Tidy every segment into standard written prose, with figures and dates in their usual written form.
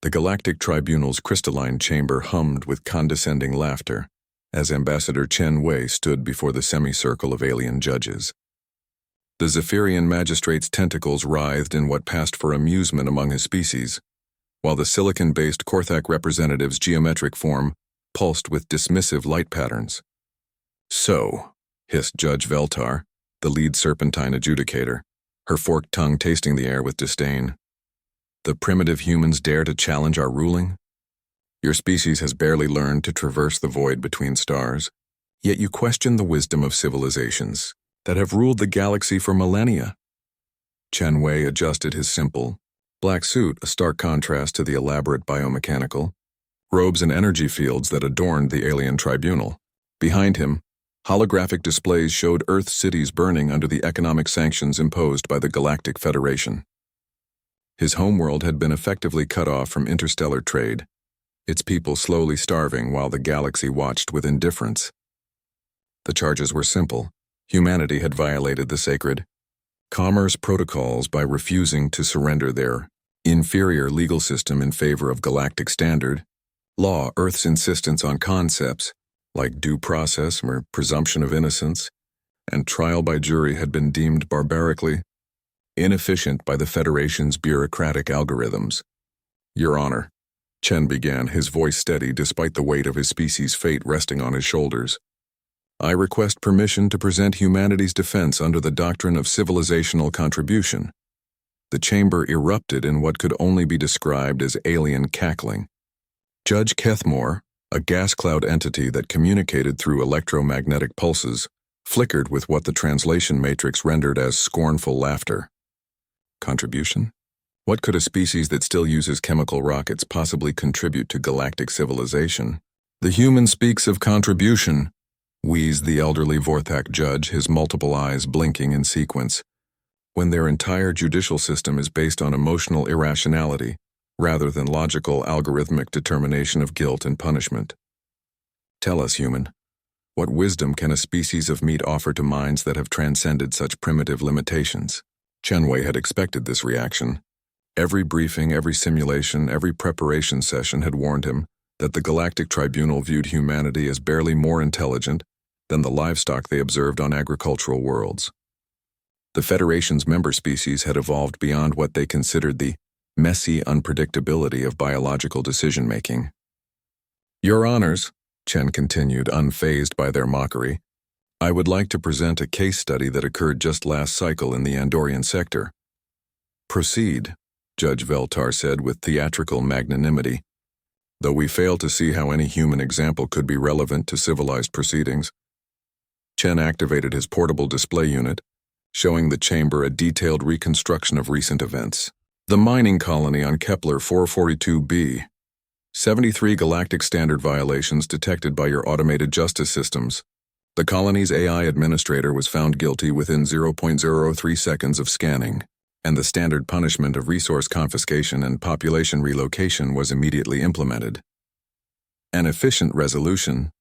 The Galactic Tribunal's crystalline chamber hummed with condescending laughter as Ambassador Chen Wei stood before the semicircle of alien judges. The Zephyrian magistrate's tentacles writhed in what passed for amusement among his species, while the silicon-based Korthak representative's geometric form pulsed with dismissive light patterns. "So," hissed Judge Veltar, the lead serpentine adjudicator, her forked tongue tasting the air with disdain, "the primitive humans dare to challenge our ruling? Your species has barely learned to traverse the void between stars, yet you question the wisdom of civilizations that have ruled the galaxy for millennia." Chen Wei adjusted his simple, black suit, a stark contrast to the elaborate biomechanical robes and energy fields that adorned the alien tribunal. Behind him, holographic displays showed Earth cities burning under the economic sanctions imposed by the Galactic Federation. His homeworld had been effectively cut off from interstellar trade, its people slowly starving while the galaxy watched with indifference. The charges were simple. Humanity had violated the sacred commerce protocols by refusing to surrender their inferior legal system in favor of galactic standard law. Earth's insistence on concepts like due process or presumption of innocence and trial by jury had been deemed barbarically inefficient by the Federation's bureaucratic algorithms. "Your Honor," Chen began, his voice steady despite the weight of his species' fate resting on his shoulders, "I request permission to present humanity's defense under the doctrine of civilizational contribution." The chamber erupted in what could only be described as alien cackling. Judge Kethmore, a gas cloud entity that communicated through electromagnetic pulses, flickered with what the translation matrix rendered as scornful laughter. Contribution? What could a species that still uses chemical rockets possibly contribute to galactic civilization? "The human speaks of contribution," wheezed the elderly Vorthak judge, his multiple eyes blinking in sequence, "when their entire judicial system is based on emotional irrationality rather than logical algorithmic determination of guilt and punishment. Tell us, human, what wisdom can a species of meat offer to minds that have transcended such primitive limitations?" Chen Wei had expected this reaction. Every briefing, every simulation, every preparation session had warned him that the Galactic Tribunal viewed humanity as barely more intelligent than the livestock they observed on agricultural worlds. The Federation's member species had evolved beyond what they considered the messy unpredictability of biological decision-making. "Your Honors," Chen continued, unfazed by their mockery, "I would like to present a case study that occurred just last cycle in the Andorian sector." "Proceed," Judge Veltar said with theatrical magnanimity, "though we fail to see how any human example could be relevant to civilized proceedings." Chen activated his portable display unit, showing the chamber a detailed reconstruction of recent events. "The mining colony on Kepler 442b. 73 galactic standard violations detected by your automated justice systems. The colony's AI administrator was found guilty within 0.03 seconds of scanning, and the standard punishment of resource confiscation and population relocation was immediately implemented." "An efficient resolution,"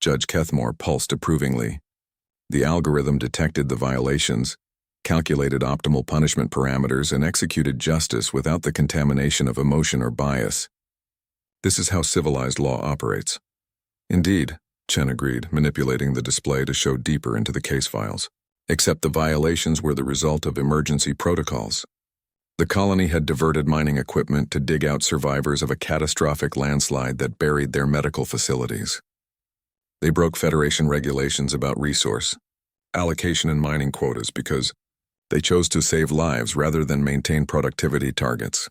Judge Kethmore pulsed approvingly. The algorithm detected the violations, calculated optimal punishment parameters, and executed justice without the contamination of emotion or bias. "This is how civilized law operates." "Indeed," Chen agreed, manipulating the display to show deeper into the case files. "Except the violations were the result of emergency protocols. The colony had diverted mining equipment to dig out survivors of a catastrophic landslide that buried their medical facilities. They broke Federation regulations about resource allocation and mining quotas because they chose to save lives rather than maintain productivity targets."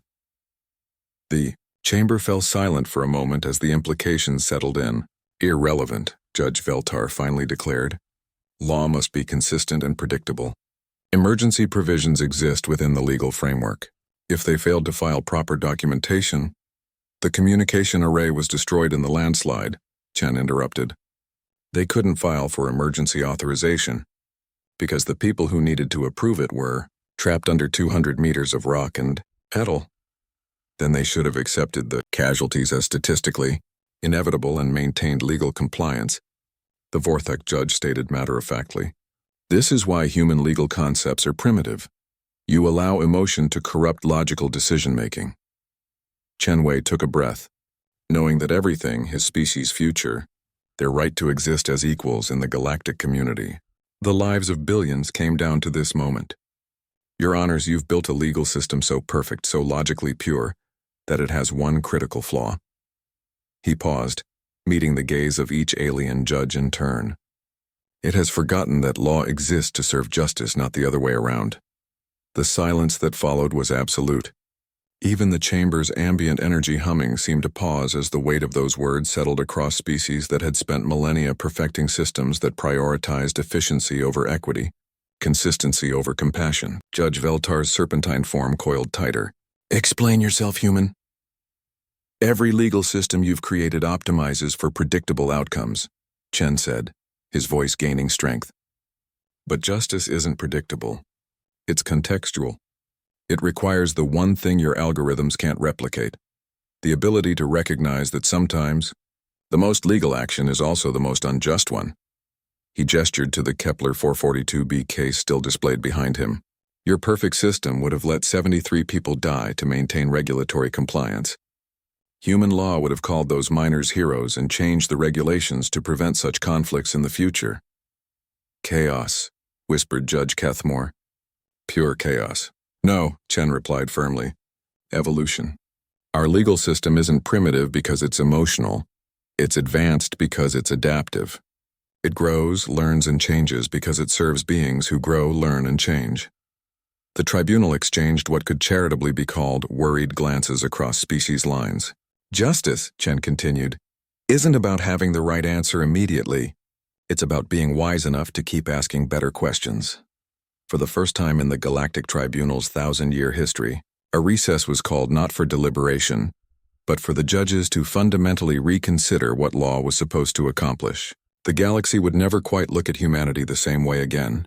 The chamber fell silent for a moment as the implications settled in. "Irrelevant," Judge Veltar finally declared. "Law must be consistent and predictable. Emergency provisions exist within the legal framework. If they failed to file proper documentation..." "The communication array was destroyed in the landslide," Chen interrupted. "They couldn't file for emergency authorization because the people who needed to approve it were trapped under 200 meters of rock and metal. Then they should have accepted the casualties as statistically inevitable and maintained legal compliance," the Vorthak judge stated matter-of-factly. "This is why human legal concepts are primitive. You allow emotion to corrupt logical decision-making." Chen Wei took a breath, knowing that everything, his species' future, their right to exist as equals in the galactic community, the lives of billions came down to this moment. Your Honors, you've built a legal system so perfect, so logically pure, that it has one critical flaw. He paused, meeting the gaze of each alien judge in turn. It has forgotten that law exists to serve justice, not the other way around. The silence that followed was absolute. Even the chamber's ambient energy humming seemed to pause as the weight of those words settled across species that had spent millennia perfecting systems that prioritized efficiency over equity, consistency over compassion. Judge Veltar's serpentine form coiled tighter. Explain yourself, human. Every legal system you've created optimizes for predictable outcomes, Chen said, his voice gaining strength. But justice isn't predictable. It's contextual. It requires the one thing your algorithms can't replicate, the ability to recognize that sometimes the most legal action is also the most unjust one. He gestured to the Kepler 442b case still displayed behind him. Your perfect system would have let 73 people die to maintain regulatory compliance. Human law would have called those miners heroes and changed the regulations to prevent such conflicts in the future. Chaos, whispered Judge Kethmore. Pure chaos. No, Chen replied firmly. Evolution. Our legal system isn't primitive because it's emotional. It's advanced because it's adaptive. It grows, learns, and changes because it serves beings who grow, learn, and change. The tribunal exchanged what could charitably be called worried glances across species lines. Justice, Chen continued, isn't about having the right answer immediately. It's about being wise enough to keep asking better questions. For the first time in the Galactic Tribunal's 1,000-year history, a recess was called not for deliberation, but for the judges to fundamentally reconsider what law was supposed to accomplish. The galaxy would never quite look at humanity the same way again.